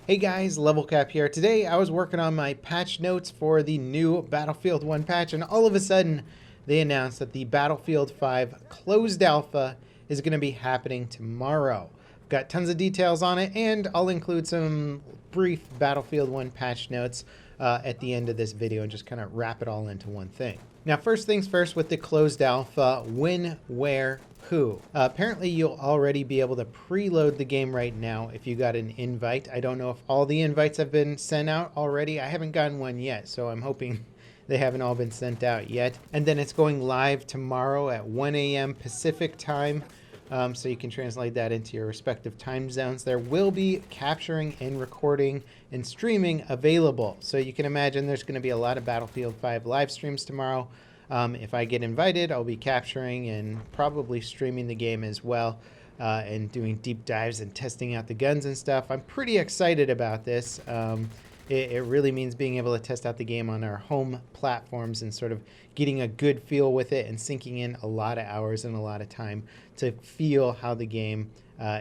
Hey guys, Level Cap here. Today I was working on my patch notes for the new Battlefield 1 patch, and all of a sudden they announced that the Battlefield 5 closed alpha is going to be happening tomorrow. I've got tons of details on it, and I'll include some brief Battlefield 1 patch notes at the end of this video and just kind of wrap it all into one thing. Now, first things first with the closed alpha, when, where, who. Apparently you'll already be able to preload the game right now if you got an invite. I don't know if all the invites have been sent out already. I haven't gotten one yet, so I'm hoping they haven't all been sent out yet. And then it's going live tomorrow at 1 a.m. Pacific time. So you can translate that into your respective time zones. There will be capturing and recording and streaming available. So you can imagine there's going to be a lot of Battlefield 5 live streams tomorrow. If I get invited, I'll be capturing and probably streaming the game as well, and doing deep dives and testing out the guns and stuff. I'm pretty excited about this. It really means being able to test out the game on our home platforms and sort of getting a good feel with it and sinking in a lot of hours and a lot of time to feel how the game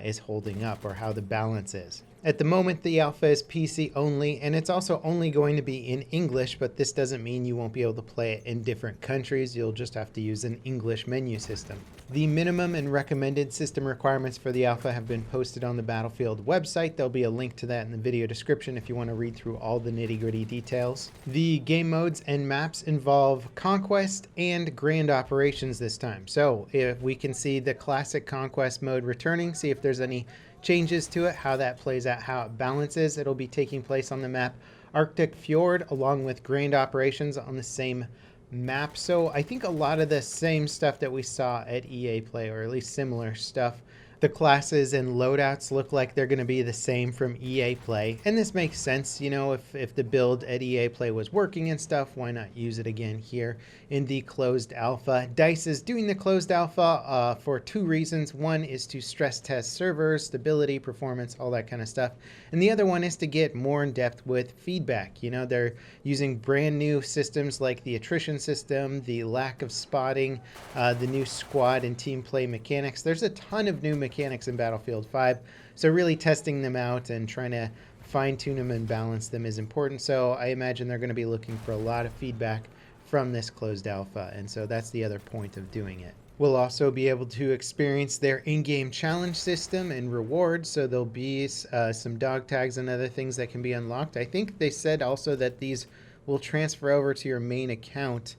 is holding up or how the balance is. At the moment, the alpha is PC only, and it's also only going to be in English, but this doesn't mean you won't be able to play it in different countries. You'll just have to use an English menu system. The minimum and recommended system requirements for the alpha have been posted on the Battlefield website. There'll be a link to that in the video description if you want to read through all the nitty-gritty details. The game modes and maps involve Conquest and Grand Operations this time. So if we can see the classic Conquest mode returning, see if there's any changes to it, how that plays out, how it balances. It'll be taking place on the map Arctic Fjord along with Grand Operations on the same map. So I think a lot of the same stuff that we saw at EA Play, or at least similar stuff. The classes and loadouts look like they're going to be the same from EA Play, and this makes sense. You know, if the build at EA Play was working and stuff, why not use it again here in the closed alpha? DICE is doing the closed alpha for two reasons. One is to stress test servers, stability, performance, all that kind of stuff, and the other one is to get more in depth with feedback. You know, they're using brand new systems like the attrition system, the lack of spotting, the new squad and team play mechanics. There's a ton of new mechanics in Battlefield 5, so really testing them out and trying to fine-tune them and balance them is important. So I imagine they're going to be looking for a lot of feedback from this closed alpha, and so that's the other point of doing it. We'll also be able to experience their in-game challenge system and rewards, so there'll be some dog tags and other things that can be unlocked. I think they said also that these will transfer over to your main account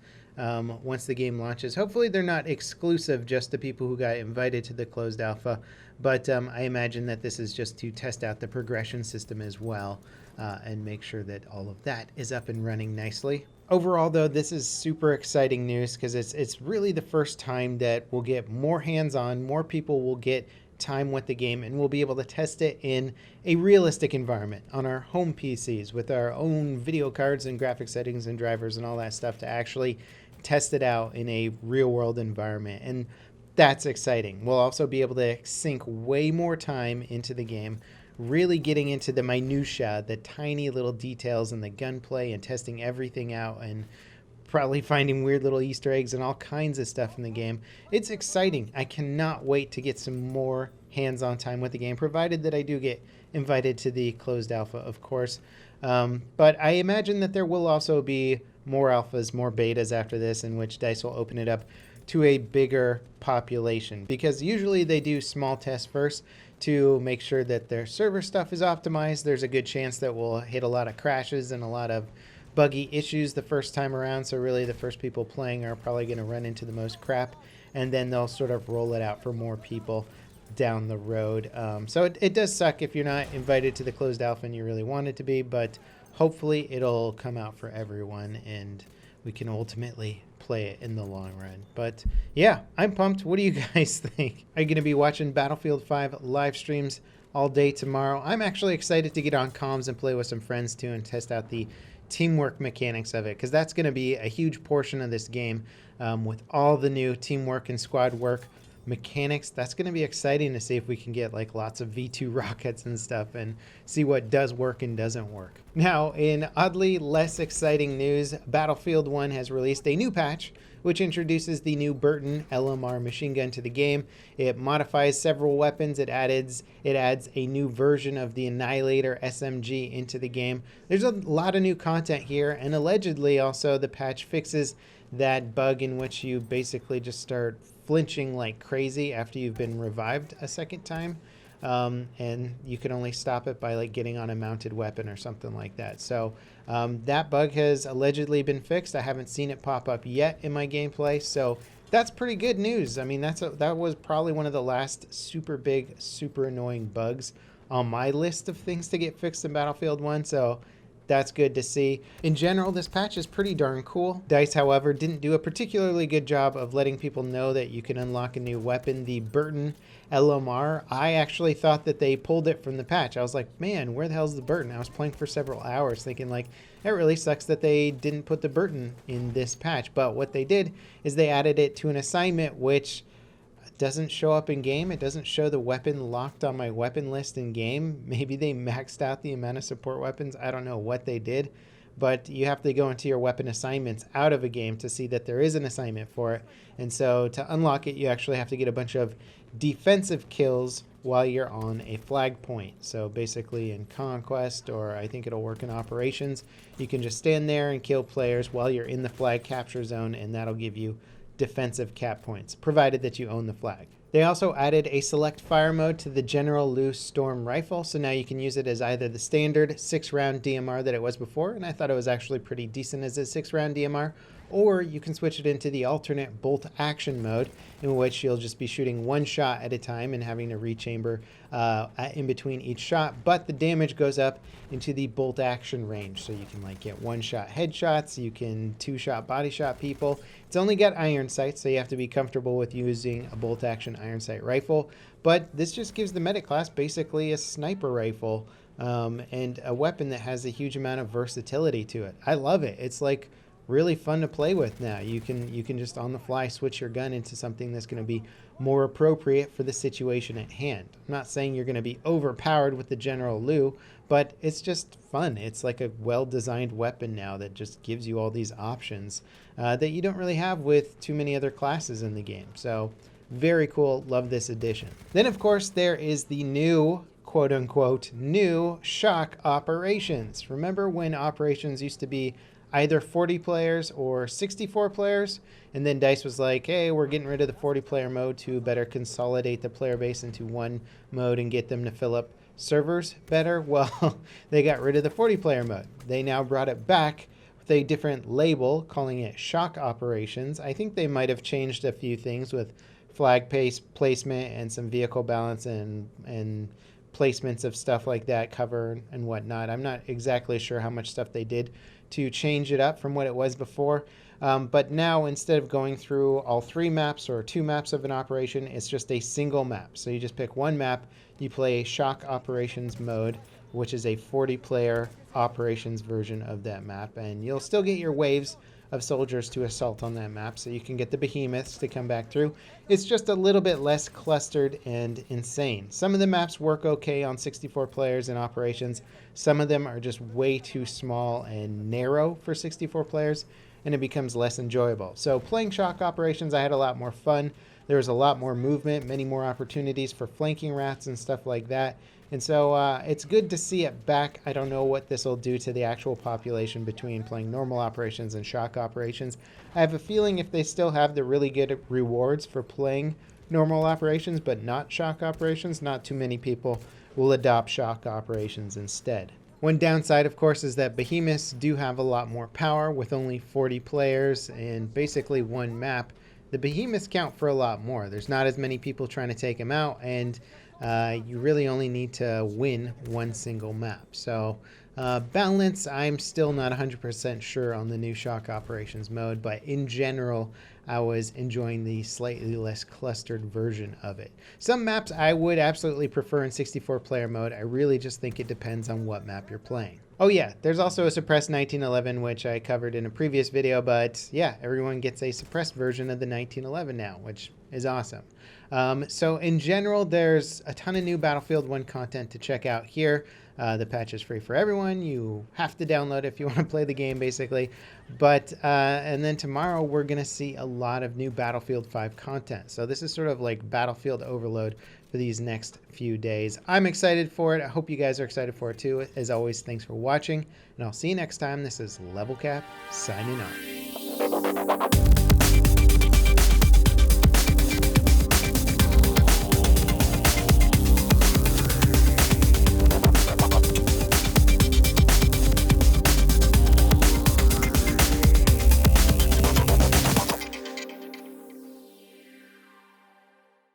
once the game launches. Hopefully they're not exclusive just to people who got invited to the closed alpha, but I imagine that this is just to test out the progression system as well, and make sure that all of that is up and running nicely. Overall, though, this is super exciting news because it's really the first time that we'll get more hands-on, more people will get time with the game, and we'll be able to test it in a realistic environment on our home PCs with our own video cards and graphic settings and drivers and all that stuff to actually test it out in a real-world environment, and that's exciting. We'll also be able to sink way more time into the game, really getting into the minutia, the tiny little details in the gunplay and testing everything out, and probably finding weird little Easter eggs and all kinds of stuff in the game. It's exciting. I cannot wait to get some more hands-on time with the game, provided that I do get invited to the closed alpha, of course. But I imagine that there will also be more alphas, more betas after this, in which DICE will open it up to a bigger population, because usually they do small tests first to make sure that their server stuff is optimized. There's a good chance that we'll hit a lot of crashes and a lot of buggy issues the first time around, so really the first people playing are probably going to run into the most crap, and then they'll sort of roll it out for more people down the road. So it does suck if you're not invited to the closed alpha and you really want it to be, but hopefully it'll come out for everyone and we can ultimately play it in the long run. But yeah, I'm pumped. What do you guys think? Are you going to be watching Battlefield 5 live streams all day tomorrow? I'm actually excited to get on comms and play with some friends too and test out the teamwork mechanics of it, because that's going to be a huge portion of this game, with all the new teamwork and squad work mechanics. That's going to be exciting to see if we can get like lots of V2 rockets and stuff and see what does work and doesn't work. Now, in oddly less exciting news, Battlefield 1 has released a new patch which introduces the new Burton LMR machine gun to the game. It modifies several weapons. It adds a new version of the Annihilator SMG into the game. There's a lot of new content here, and allegedly also the patch fixes that bug in which you basically just start flinching like crazy after you've been revived a second time. And you can only stop it by like getting on a mounted weapon or something like that. So that bug has allegedly been fixed. I haven't seen it pop up yet in my gameplay, so that's pretty good news. I mean, that was probably one of the last super big, super annoying bugs on my list of things to get fixed in Battlefield 1. So that's good to see. In general, this patch is pretty darn cool. DICE, however, didn't do a particularly good job of letting people know that you can unlock a new weapon, the Burton LMR. I actually thought that they pulled it from the patch. I was like, man, where the hell's the Burton? I was playing for several hours thinking like, it really sucks that they didn't put the Burton in this patch. But what they did is they added it to an assignment which doesn't show up in game. It doesn't show the weapon locked on my weapon list in game. Maybe they maxed out the amount of support weapons. I don't know what they did, but you have to go into your weapon assignments out of a game to see that there is an assignment for it. And so to unlock it, you actually have to get a bunch of defensive kills while you're on a flag point. So basically in Conquest, or I think it'll work in Operations, you can just stand there and kill players while you're in the flag capture zone, and that'll give you defensive cap points, provided that you own the flag. They also added a select fire mode to the General Loose Storm Rifle, so now you can use it as either the standard 6-round DMR that it was before, and I thought it was actually pretty decent as a 6-round DMR, or you can switch it into the alternate bolt action mode, in which you'll just be shooting one shot at a time and having to rechamber in between each shot, but the damage goes up into the bolt action range, so you can like get one-shot headshots, you can two-shot body shot people. It's only got iron sights, so you have to be comfortable with using a bolt action iron sight rifle, but this just gives the medic class basically a sniper rifle and a weapon that has a huge amount of versatility to it. I love it. It's like really fun to play with now. You can just on the fly switch your gun into something that's going to be more appropriate for the situation at hand. I'm not saying you're going to be overpowered with the General Loo, but it's just fun. It's like a well-designed weapon now that just gives you all these options that you don't really have with too many other classes in the game. So very cool. Love this addition. Then of course there is the new quote-unquote new shock operations. Remember when operations used to be either 40 players or 64 players, and then DICE was like, hey, we're getting rid of the 40-player mode to better consolidate the player base into one mode and get them to fill up servers better? Well, they got rid of the 40-player mode. They now brought it back with a different label, calling it shock operations. I think they might have changed a few things with flag pace placement and some vehicle balance and placements of stuff like that, cover and whatnot. I'm not exactly sure how much stuff they did to change it up from what it was before. But now, instead of going through all 3 maps or 2 maps of an operation, it's just a single map. So you just pick one map, you play a shock operations mode, which is a 40-player operations version of that map, and you'll still get your waves of soldiers to assault on that map, so you can get the behemoths to come back through. It's just a little bit less clustered and insane. Some of the maps work okay on 64 players in operations. Some of them are just way too small and narrow for 64 players, and it becomes less enjoyable. So playing shock operations, I had a lot more fun. There was a lot more movement, many more opportunities for flanking rats and stuff like that. And so it's good to see it back. I don't know what this will do to the actual population between playing normal operations and shock operations. I have a feeling if they still have the really good rewards for playing normal operations but not shock operations, not too many people will adopt shock operations instead. One downside, of course, is that behemoths do have a lot more power with only 40 players and basically one map. The behemoths count for a lot more. There's not as many people trying to take them out, and you really only need to win one single map. So balance, I'm still not 100% sure on the new shock operations mode, but in general, I was enjoying the slightly less clustered version of it. Some maps I would absolutely prefer in 64-player mode. I really just think it depends on what map you're playing. Oh yeah, there's also a suppressed 1911, which I covered in a previous video, but yeah, everyone gets a suppressed version of the 1911 now, which is awesome. So in general, there's a ton of new Battlefield 1 content to check out here. The patch is free for everyone. You have to download it if you want to play the game, basically. But and then tomorrow we're going to see a lot of new Battlefield 5 content. So this is sort of like Battlefield overload for these next few days. I'm excited for it. I hope you guys are excited for it too. As always, thanks for watching, and I'll see you next time. This is Level Cap signing off.